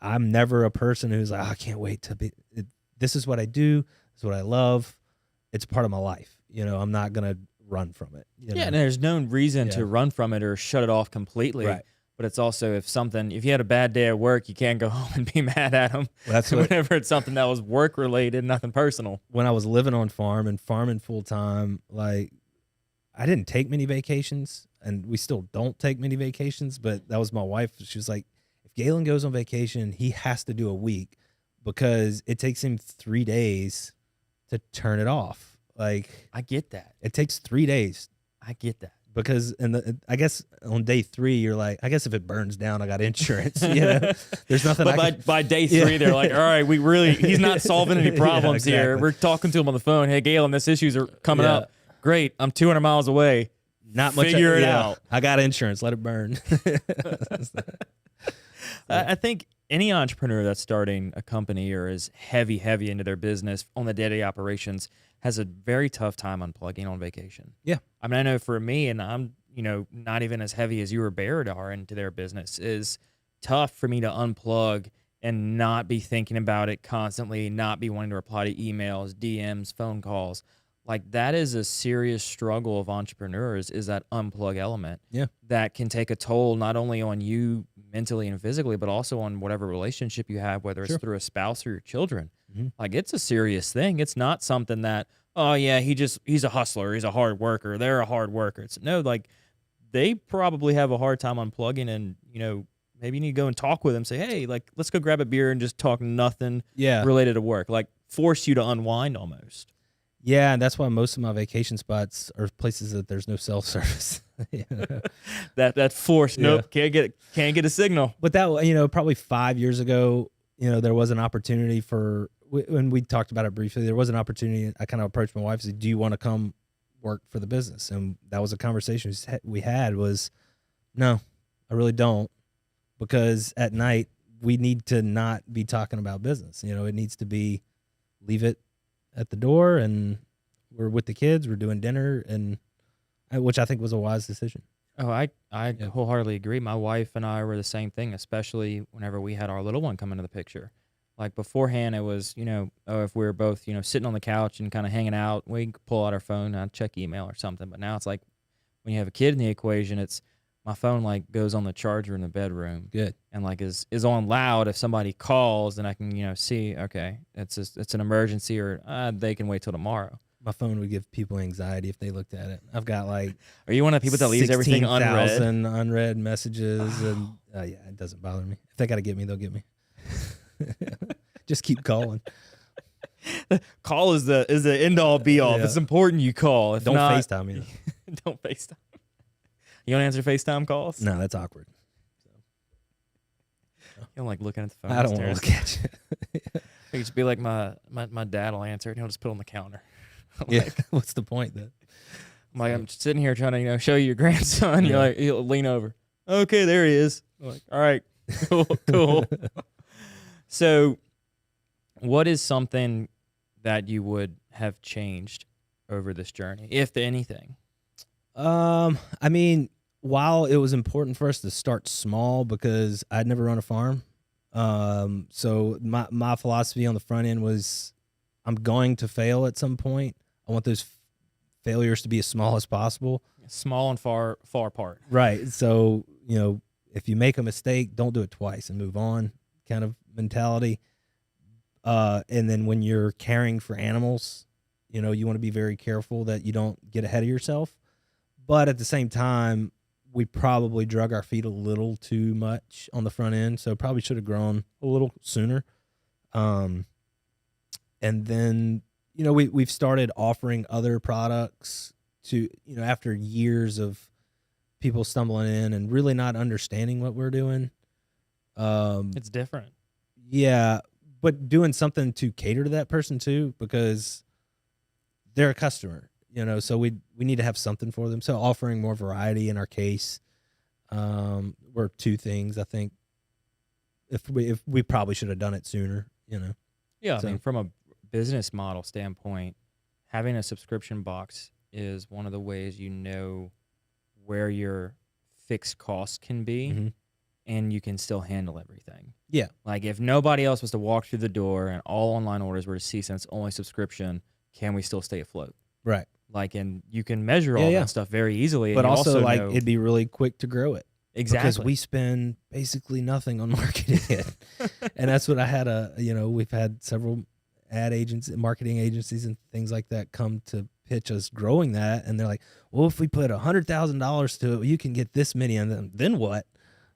I'm never a person who's like, I can't wait to be, this is what I do. This is what I love. It's part of my life. I'm not going to run from it. And there's no reason to run from it or shut it off completely. Right. But it's also, if you had a bad day at work, you can't go home and be mad at them. That's whenever it's something that was work related, nothing personal. When I was living on farm and farming full time, like, I didn't take many vacations, and we still don't take many vacations, but that was my wife. She was like, if Galen goes on vacation, he has to do a week, because it takes him 3 days to turn it off. Like, I get that. It takes 3 days. I get that. Because I guess on day 3, you're like, I guess if it burns down, I got insurance. There's nothing. But by day 3, they're like, all right, he's not solving any problems here. We're talking to him on the phone. Hey, Galen, this issues are coming up. Great, I'm 200 miles away. Not much. Figure it out. I got insurance. Let it burn. I think any entrepreneur that's starting a company or is heavy into their business on the day-to-day operations has a very tough time unplugging on vacation. Yeah. I mean, I know for me, and I'm, not even as heavy as you or Barrett are into their business, is tough for me to unplug and not be thinking about it constantly, not be wanting to reply to emails, DMs, phone calls. Like, that is a serious struggle of entrepreneurs, is that unplug element. Yeah. That can take a toll not only on you mentally and physically, but also on whatever relationship you have, whether it's through a spouse or your children. Mm-hmm. Like, it's a serious thing. It's not something that, oh yeah, he's a hustler, he's a hard worker, they're a hard worker. It's no, like, they probably have a hard time unplugging, and maybe you need to go and talk with them, say, hey, like, let's go grab a beer and just talk nothing related to work. Like, force you to unwind almost. Yeah, and that's why most of my vacation spots are places that there's no cell service. That force, nope, can't get a signal. But that, probably 5 years ago, there was an opportunity when we talked about it briefly, there was an opportunity. I kind of approached my wife and said, do you want to come work for the business? And that was a conversation we had was, no, I really don't, because at night we need to not be talking about business. It needs to be, leave it at the door, and we're with the kids, we're doing dinner, and which I think was a wise decision. Oh, I wholeheartedly agree. My wife and I were the same thing, especially whenever we had our little one come into the picture. Like beforehand, it was, oh, if we were both, sitting on the couch and kind of hanging out, we could pull out our phone and I'd check email or something. But now it's like when you have a kid in the equation, it's my phone like goes on the charger in the bedroom. Good. And like is on loud. If somebody calls, then I can, see, okay, it's an emergency or they can wait till tomorrow. My phone would give people anxiety if they looked at it. I've got like Are you one of the people that leaves everything unread? 16,000 unread messages, and yeah, it doesn't bother me. If they got to get me, they'll get me. Just keep calling. Call is the end all be all. If it's important, you call. If don't not, FaceTime me. Don't FaceTime. You don't answer FaceTime calls? No, that's awkward. You don't like looking at the phone. I don't want to look at you. It could be like my dad will answer it and he'll just put it on the counter. Yeah. What's the point then? I'm like, I'm just sitting here trying to, show you your grandson. Yeah. You're like, he'll lean over. Okay, there he is. I'm like, all right, cool. So what is something that you would have changed over this journey, if anything? I mean, while it was important for us to start small because I'd never run a farm, so my philosophy on the front end was I'm going to fail at some point. I want those failures to be as small as possible. Small and far apart. Right. So, if you make a mistake, don't do it twice and move on kind of mentality. And then when you're caring for animals, you want to be very careful that you don't get ahead of yourself. But at the same time, we probably drug our feet a little too much on the front end. So probably should have grown a little sooner. And then, we've started offering other products to, after years of people stumbling in and really not understanding what we're doing. It's different. Yeah, but doing something to cater to that person too, because they're a customer, so we need to have something for them. So offering more variety in our case were two things I think if we probably should have done it sooner, Yeah, So. I mean, from a business model standpoint, having a subscription box is one of the ways where your fixed costs can be, Mm-hmm. and you can still handle everything. Yeah. Like if nobody else was to walk through the door and all online orders were to cease and it's only subscription, can we still stay afloat? Right. Like, and you can measure all that stuff very easily. But and you also like know, it'd be really quick to grow it. exactly. Because we spend basically nothing on marketing it. And that's what I had we've had several ad agents, marketing agencies and things like that come to pitch us growing that. And they're like, well, if we put $100,000 to it, you can get this many. And then what?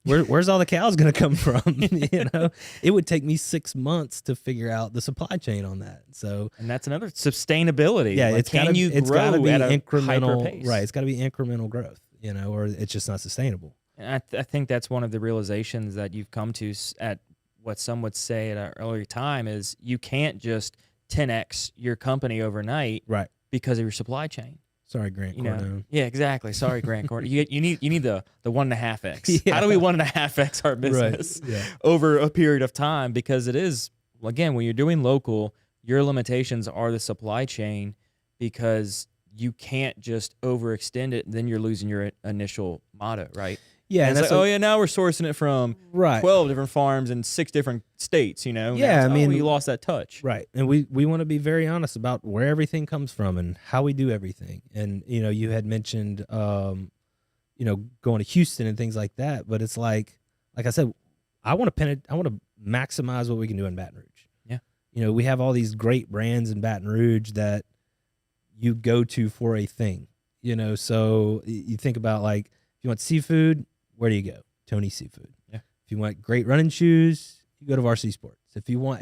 Where's all the cows going to come from? It would take me 6 months to figure out the supply chain on that. So, and that's another sustainability. yeah, like, it's gotta be at a incremental, hyper pace? right? It's got to be incremental growth, or it's just not sustainable. And I think that's one of the realizations that you've come to at what some would say at an earlier time is you can't just 10x your company overnight, Right. because of your supply chain. Sorry, Grant Cardone. Yeah, exactly. Sorry, Grant Cardone. You need the 1.5x. Yeah. How do we 1.5x our business Right. Yeah. over a period of time? Because it is, again, when you're doing local, your limitations are the supply chain, because you can't just overextend it. Then you're losing your initial motto, right? Yeah, And it's like, now we're sourcing it from right. 12 different farms in 6 different states, Yeah, Now I mean, you lost that touch. Right. And we want to be very honest about where everything comes from and how we do everything. And, you had mentioned, going to Houston and things like that. But it's like I said, I want to maximize what we can do in Baton Rouge. Yeah. We have all these great brands in Baton Rouge that you go to for a thing, so you think about like, if you want seafood, where do you go? Tony's Seafood. Yeah. If you want great running shoes, you go to Varsity Sports. If you want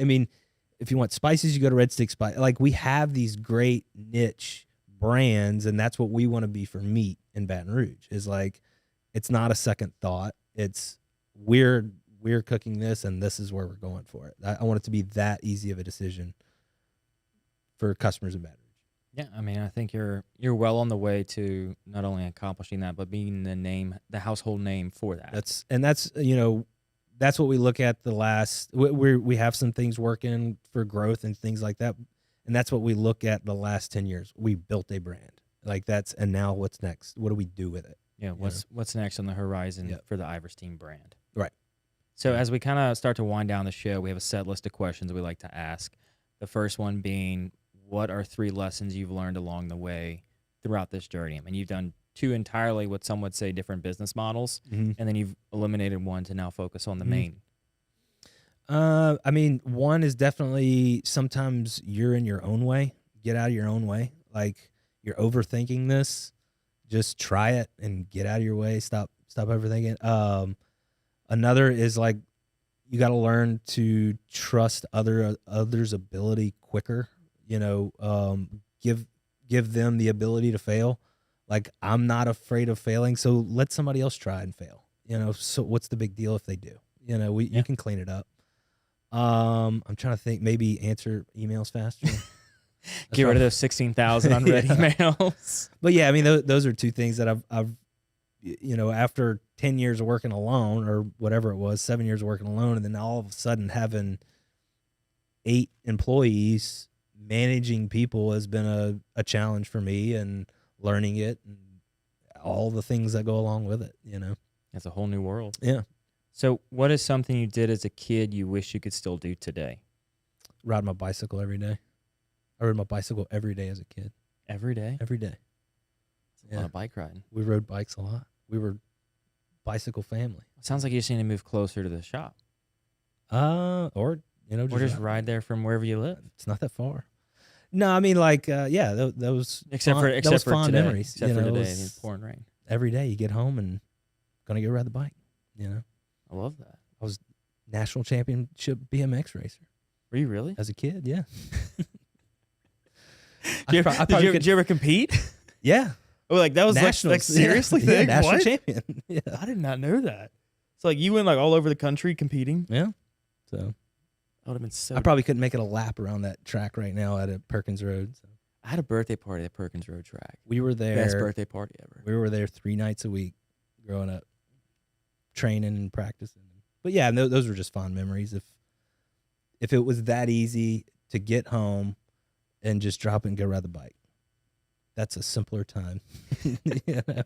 spices, you go to Red Stick Spice. Like, we have these great niche brands, and that's what we want to be for meat in Baton Rouge. Is like, it's not a second thought. It's we're cooking this, and this is where we're going for it. I want it to be that easy of a decision for customers in Baton Rouge. Yeah, I mean, I think you're well on the way to not only accomplishing that, but being the household name for that. That's what we look at the last. We have some things working for growth and things like that, and that's what we look at the last 10 years. We built a brand and now what's next? What do we do with it? Yeah, what's next on the horizon Yep. for the Iverstine brand? Right. So as we kind of start to wind down the show, we have a set list of questions we like to ask. The first one being, what are 3 lessons you've learned along the way throughout this journey? I mean, you've done 2 entirely what some would say different business models, and then you've eliminated one to now focus on the main. I mean, one is definitely sometimes you're in your own way. Get out of your own way. Like, you're overthinking this. Just try it and get out of your way. Stop overthinking. Another is like, you got to learn to trust others' ability quicker. You know, give them the ability to fail. Like, I'm not afraid of failing, so let somebody else try and fail. You know, so what's the big deal if they do? You know, you can clean it up. I'm trying to think. Maybe answer emails faster. Get rid of those 16,000 unread emails. But yeah, I mean, those are 2 things that I've, you know, after 10 years of working alone or whatever it was, 7 years of working alone, and then all of a sudden having 8 employees, managing people has been a challenge for me, and learning it and all the things that go along with it, you know. It's a whole new world. Yeah. So what is something you did as a kid you wish you could still do today? Ride my bicycle every day. I rode my bicycle every day as a kid. Every day? Every day. That's a lot of bike riding. We rode bikes a lot. We were bicycle family. It sounds like you just need to move closer to the shop. Or, you know, or just ride there from wherever you live. It's not that far. No, I mean, like, yeah, those except for fond today. memories. Except for know, today, the pouring rain. Every day you get home and gonna go ride the bike. You know, I love that. I was national championship BMX racer. Were you really? As a kid, yeah. Did you ever compete? Yeah. Oh, like that was like seriously? Yeah, national champion. Yeah. I did not know that. So like you went like all over the country competing? Yeah. So that would have been so. I probably couldn't make it a lap around that track right now at Perkins Road. So. I had a birthday party at Perkins Road track. We were there. Best birthday party ever. We were there 3 nights a week growing up, training and practicing. But yeah, those were just fond memories. If it was that easy to get home and just drop it and go ride the bike, that's a simpler time. You know?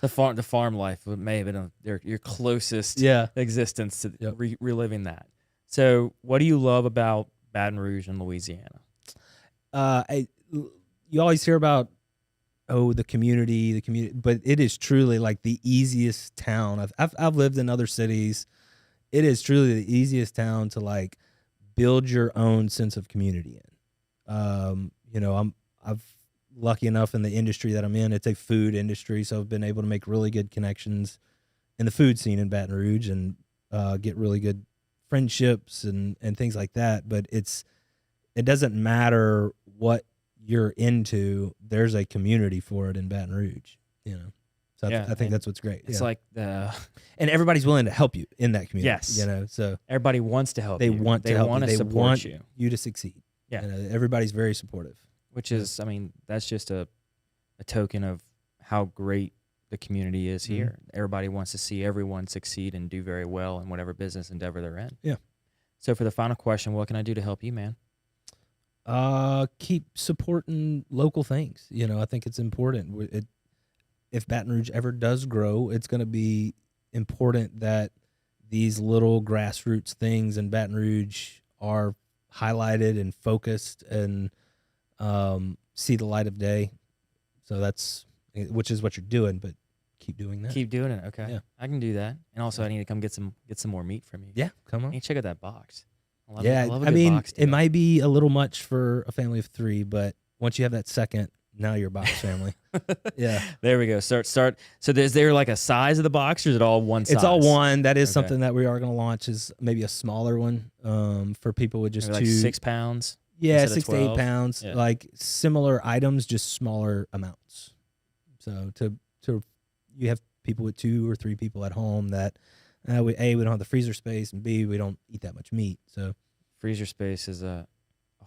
The farm life may have been your closest existence to reliving that. So what do you love about Baton Rouge and Louisiana? You always hear about the community, but it is truly like the easiest town. I've lived in other cities. It is truly the easiest town to like build your own sense of community in. You know, I've lucky enough in the industry that I'm in. It's a food industry, so I've been able to make really good connections in the food scene in Baton Rouge and get really good friendships and things like that. But it doesn't matter what you're into. There's a community for it in Baton Rouge, you know. So I think that's what's great. It's like and everybody's willing to help you in that community. Yes, you know. So everybody wants to help. They want to help. They support want you. You to succeed. Yeah, you know, everybody's very supportive. Which is, I mean, that's just a token of how great the community is here. Mm-hmm. Everybody wants to see everyone succeed and do very well in whatever business endeavor they're in. Yeah. So for the final question, what can I do to help you, man? Keep supporting local things. You know, I think it's important. If Baton Rouge ever does grow, it's going to be important that these little grassroots things in Baton Rouge are highlighted and focused and see the light of day. So which is what you're doing, but keep doing that. Keep doing it. Okay. Yeah. I can do that. And also I need to come get some more meat from you. Yeah. Come on. I need to check out that box. I mean, it might be a little much for a family of 3, but once you have that second, now you're a box family. Yeah. There we go. Start. So is there like a size of the box, or is it all one size? It's all one. That is something that we are going to launch, is maybe a smaller one for people with just maybe like 6 pounds. Yeah, 6 to 8 pounds. Yeah. Like similar items, just smaller amounts. So to you have people with 2 or 3 people at home that we don't have the freezer space, and B, we don't eat that much meat. So freezer space is a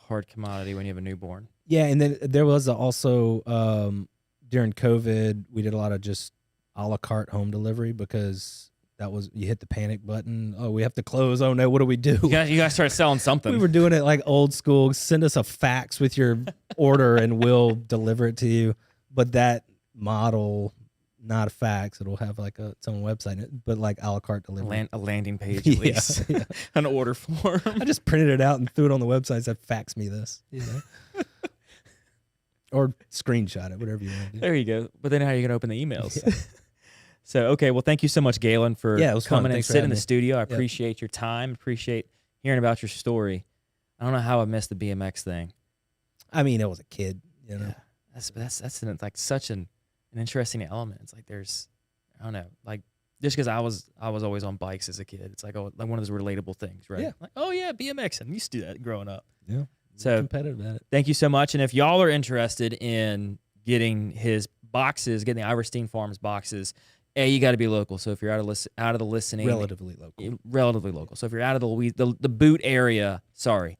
hard commodity when you have a newborn. Yeah, and then there was also during COVID, we did a lot of just a la carte home delivery, because you hit the panic button. Oh, we have to close. Oh no, what do we do? You guys start selling something. We were doing it like old school. Send us a fax with your order and we'll deliver it to you. But that model not a fax. It'll have like its own website, but like a la carte delivery. A landing page at Yeah, least. yeah. An order form. I just printed it out and threw it on the website and said, fax me this. Or screenshot it, whatever you want to do. There you go. But then how are you going to open the emails? So, okay. Well, thank you so much, Galen, for it was fun. coming and Thanks for sitting in having the me. studio. I appreciate your time. Appreciate hearing about your story. I don't know how I missed the BMX thing. I mean, I was a kid, you know. Yeah. That's like such an interesting element. It's like I don't know, like just because I was always on bikes as a kid. It's like like one of those relatable things, right? Yeah. Like, oh yeah, BMX. I used to do that growing up. Yeah. So Competitive at it. thank you so much. And if y'all are interested in getting his boxes, getting the Iverstine Farms boxes, you got to be local. So if you're out of the listening, Relatively local. So if you're out of the boot area, sorry.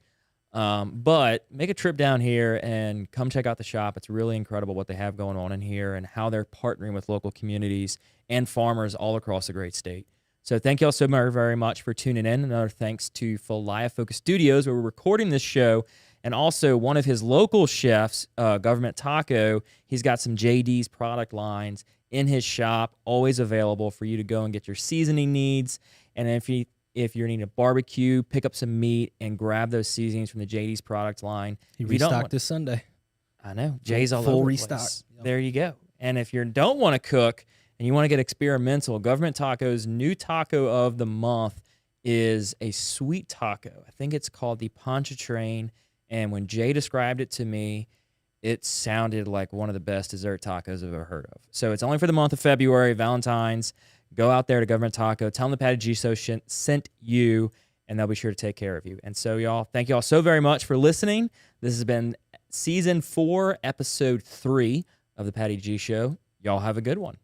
But make a trip down here and come check out the shop. It's really incredible what they have going on in here and how they're partnering with local communities and farmers all across the great state. So thank y'all so very, very much for tuning in. Another thanks to Falaya Focus Studios, where we're recording this show, and also one of his local chefs, Government Taco. He's got some JD's product lines in his shop, always available for you to go and get your seasoning needs. And if you're needing a barbecue, pick up some meat and grab those seasonings from the JD's product line. He restocked this Sunday. I know. Jay's all Full over restock. the place. There you go. And if you don't want to cook and you want to get experimental, Government Taco's new taco of the month is a sweet taco. I think it's called the Pontchartrain. And when Jay described it to me, it sounded like one of the best dessert tacos I've ever heard of. So it's only for the month of February, Valentine's. Go out there to Government Taco. Tell them the Patty G Show sent you, and they'll be sure to take care of you. And so, y'all, thank y'all so very much for listening. This has been Season 4, Episode 3 of the Patty G Show. Y'all have a good one.